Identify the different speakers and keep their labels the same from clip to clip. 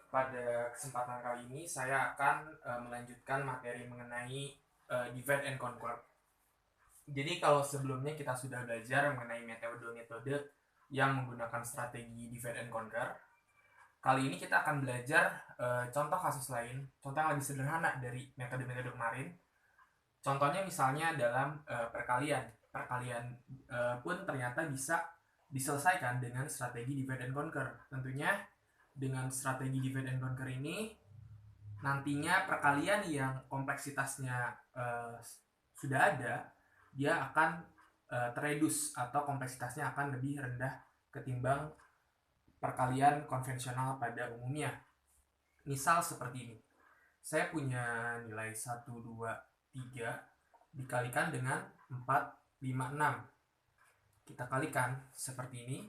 Speaker 1: Pada kesempatan kali ini saya akan melanjutkan materi mengenai divide and conquer. Jadi kalau sebelumnya kita sudah belajar mengenai metode-metode yang menggunakan strategi divide and conquer, kali ini kita akan belajar contoh kasus lain, contoh yang lebih sederhana dari metode-metode kemarin. Contohnya misalnya dalam perkalian. Perkalian pun ternyata bisa diselesaikan dengan strategi divide and conquer. Tentunya dengan strategi divide and conquer ini nantinya perkalian yang kompleksitasnya sudah ada, dia akan teredus atau kompleksitasnya akan lebih rendah ketimbang perkalian konvensional pada umumnya. Misal seperti ini. Saya punya nilai 1, 2, 3 dikalikan dengan 4, 5, 6. Kita kalikan seperti ini.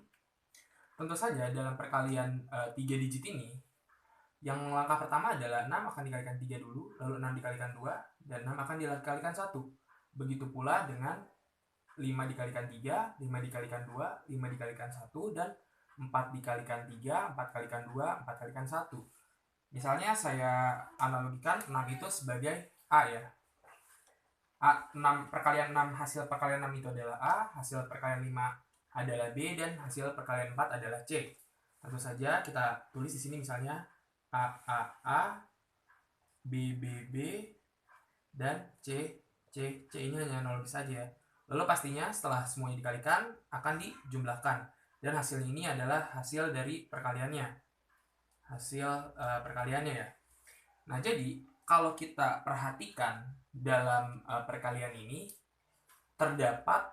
Speaker 1: Tentu saja dalam perkalian 3 digit ini, yang langkah pertama adalah 6 akan dikalikan 3 dulu, lalu 6 dikalikan 2, dan 6 akan dikalikan 1. Begitu pula dengan 5 dikalikan 3, 5 dikalikan 2, 5 dikalikan 1, dan 4 dikalikan 3, 4 kalikan 2, 4 kalikan 1. Misalnya saya analogikan 6 itu sebagai A ya. A, 6, perkalian 6, hasil perkalian 6 itu adalah A, hasil perkalian 5 adalah B, dan hasil perkalian 4 adalah C. Tentu saja kita tulis di sini misalnya A, A, A, B, B, B, dan C, C. C ini hanya analogi saja. Lalu pastinya setelah semuanya dikalikan akan dijumlahkan. Dan hasil ini adalah hasil dari perkaliannya. Hasil perkaliannya ya. Nah, jadi kalau kita perhatikan dalam perkalian ini terdapat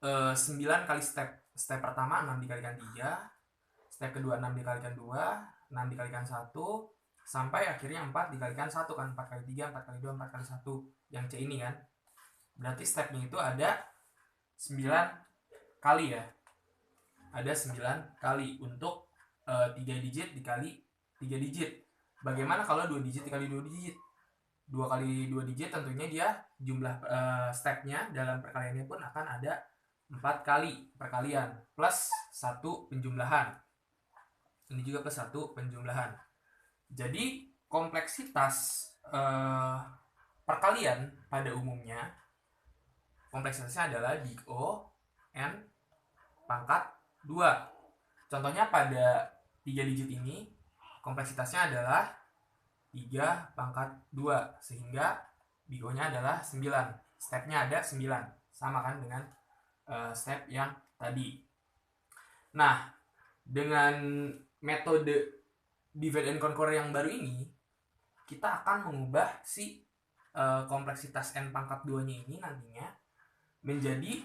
Speaker 1: 9 kali step. Step pertama 6 dikalikan 3, step kedua 6 dikalikan 2, 6 dikalikan 1, sampai akhirnya 4 dikalikan 1 kan. 4 kali 3, 4 kali 2, 4 kali 1. Yang C ini kan. Berarti stepnya itu ada 9 kali ya. Ada 9 kali untuk 3 digit dikali 3 digit. Bagaimana kalau 2 digit dikali 2 digit? 2 kali 2 digit tentunya dia jumlah stepnya dalam perkaliannya pun akan ada 4 kali perkalian plus 1 penjumlahan. Ini juga plus 1 penjumlahan. Jadi kompleksitas perkalian pada umumnya kompleksitasnya adalah big O N pangkat 2. Contohnya pada 3 digit ini kompleksitasnya adalah 3 pangkat 2, sehingga big O-nya adalah 9. Stepnya ada 9. Sama kan dengan step yang tadi. Nah, dengan metode divide and conquer yang baru ini, kita akan mengubah si kompleksitas N pangkat 2-nya ini nantinya menjadi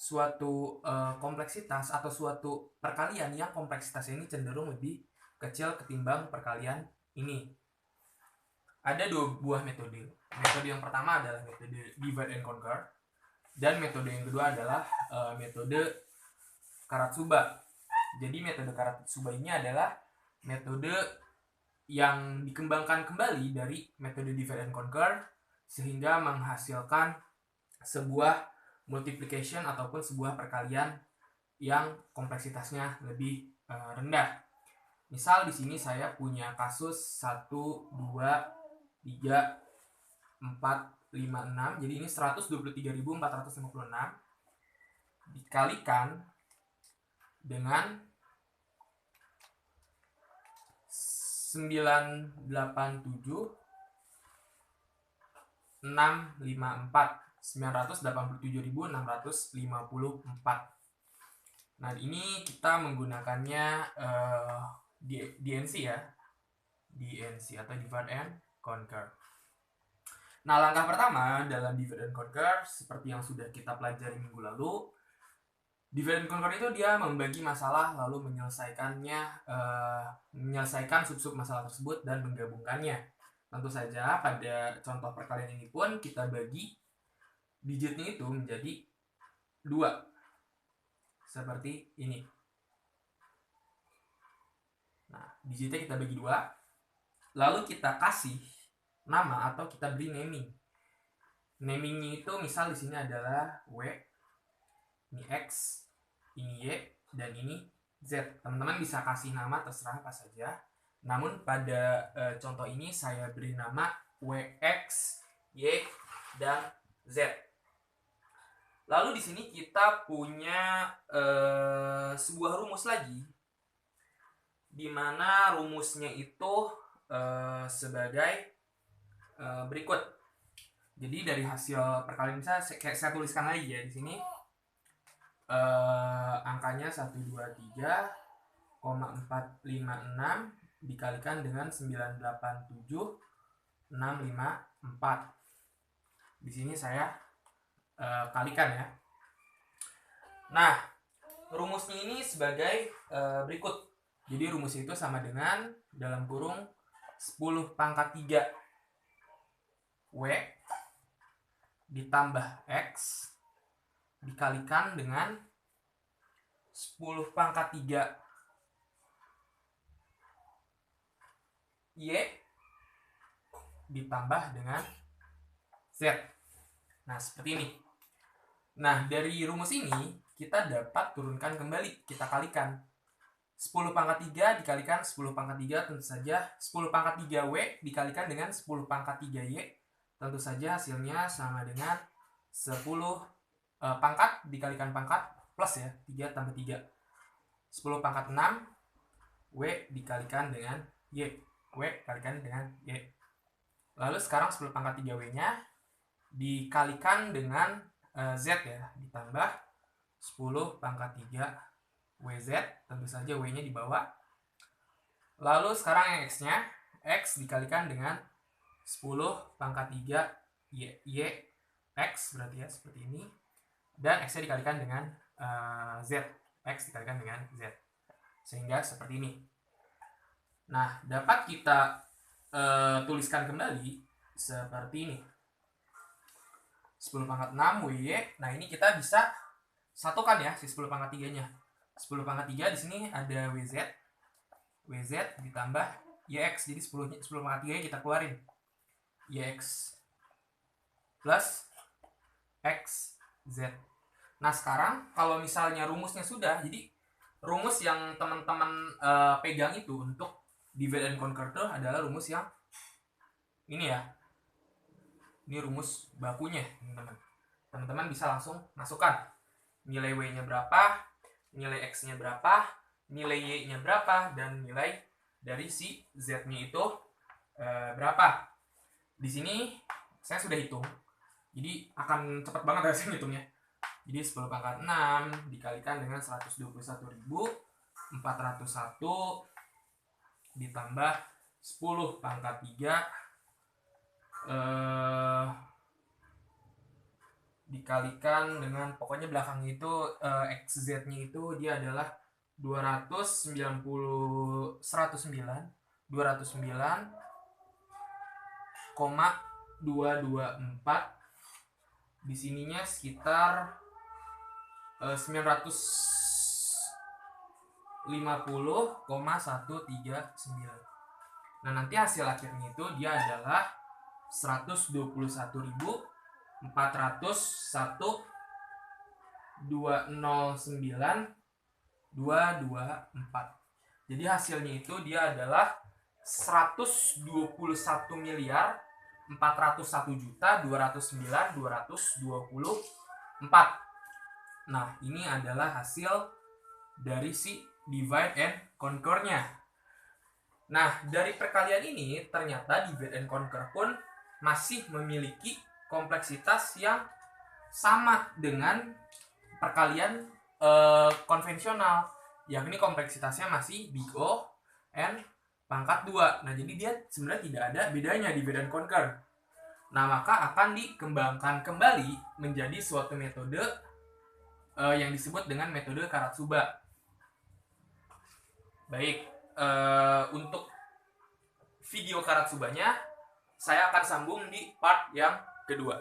Speaker 1: suatu kompleksitas atau suatu perkalian yang kompleksitasnya ini cenderung lebih kecil ketimbang perkalian ini. Ada 2 buah metode. Metode yang pertama adalah metode divide and conquer, dan metode yang kedua adalah metode Karatsuba. Jadi metode Karatsuba ini adalah metode yang dikembangkan kembali dari metode divide and conquer sehingga menghasilkan sebuah multiplication ataupun sebuah perkalian yang kompleksitasnya lebih rendah. Misal di sini saya punya kasus 1, 2, 3, 4, 5, 6. Jadi ini 123.456 dikalikan dengan 987 987.654. Nah, ini kita menggunakannya DNC ya. DNC atau divide and conquer. Nah, langkah pertama dalam divide and conquer seperti yang sudah kita pelajari minggu lalu, divide and conquer itu dia membagi masalah lalu menyelesaikan sub-sub masalah tersebut dan menggabungkannya. Tentu saja pada contoh perkalian ini pun kita bagi digitnya itu menjadi 2. Seperti ini. Nah, digitnya kita bagi 2. Lalu kita kasih nama atau kita beri naming. Namingnya itu misal di sini adalah W, ini X, ini Y, dan ini Z. Teman-teman bisa kasih nama terserah apa saja. Namun pada contoh ini saya beri nama WX, Y, dan Z. Lalu di sini kita punya sebuah rumus lagi, di mana rumusnya itu sebagai berikut. Jadi dari hasil perkalian saya tuliskan lagi ya di sini. Angkanya 123,456 dikalikan dengan 987,654. Di sini saya kalikan ya. Nah, rumusnya ini sebagai berikut. Jadi rumus itu sama dengan dalam kurung 10 pangkat 3 W ditambah X dikalikan dengan 10 pangkat 3 Y ditambah dengan Z. Nah, seperti ini. Nah, dari rumus ini kita dapat turunkan kembali, kita kalikan. 10 pangkat 3 dikalikan 10 pangkat 3 tentu saja 10 pangkat 3W dikalikan dengan 10 pangkat 3Y. Tentu saja hasilnya sama dengan 10 pangkat dikalikan pangkat plus ya, 3 tambah 3. 10 pangkat 6 W dikalikan dengan Y. W dikalikan dengan Y. Lalu sekarang 10 pangkat 3W-nya dikalikan dengan Z ya, ditambah 10 pangkat 3 WZ, tentu saja W-nya di bawah. Lalu sekarang yang X-nya, X dikalikan dengan 10 pangkat 3 Y, X berarti ya, seperti ini. Dan X-nya dikalikan dengan Z, X dikalikan dengan Z. Sehingga seperti ini. Nah, dapat kita tuliskan kembali seperti ini. 10 pangkat 6 WY. Nah, ini kita bisa satukan ya si 10 pangkat 3-nya. 10 pangkat 3 di sini ada WZ. WZ ditambah YX. Jadi 10 pangkat 3 kita keluarin. YX plus XZ. Nah, sekarang kalau misalnya rumusnya sudah, jadi rumus yang teman-teman pegang itu untuk divide and conquer itu adalah rumus yang ini ya. Ini rumus bakunya, teman-teman. Teman-teman bisa langsung masukkan nilai W-nya berapa, nilai X-nya berapa, nilai Y-nya berapa, dan nilai dari si Z-nya itu berapa. Di sini saya sudah hitung, jadi akan cepat banget ya saya hitungnya. Jadi 10 pangkat 6 dikalikan dengan 121.401 ditambah 10 pangkat 3 dikalikan dengan pokoknya belakangnya itu XZ-nya itu dia adalah 209,224 di sininya sekitar 950,139. Nah, nanti hasil akhirnya itu dia adalah 121.409,224. Jadi hasilnya itu dia adalah 121.401.209.224. Nah, ini adalah hasil dari si divide and conquer-nya. Nah, dari perkalian ini ternyata divide and conquer pun masih memiliki kompleksitas yang sama dengan perkalian konvensional, yakni kompleksitasnya masih big O n pangkat 2. Nah, jadi dia sebenarnya tidak ada bedanya divide and conquer. Nah, maka akan dikembangkan kembali menjadi suatu metode yang disebut dengan metode Karatsuba. Baik, untuk video Karatsubanya saya akan sambung di part yang kedua.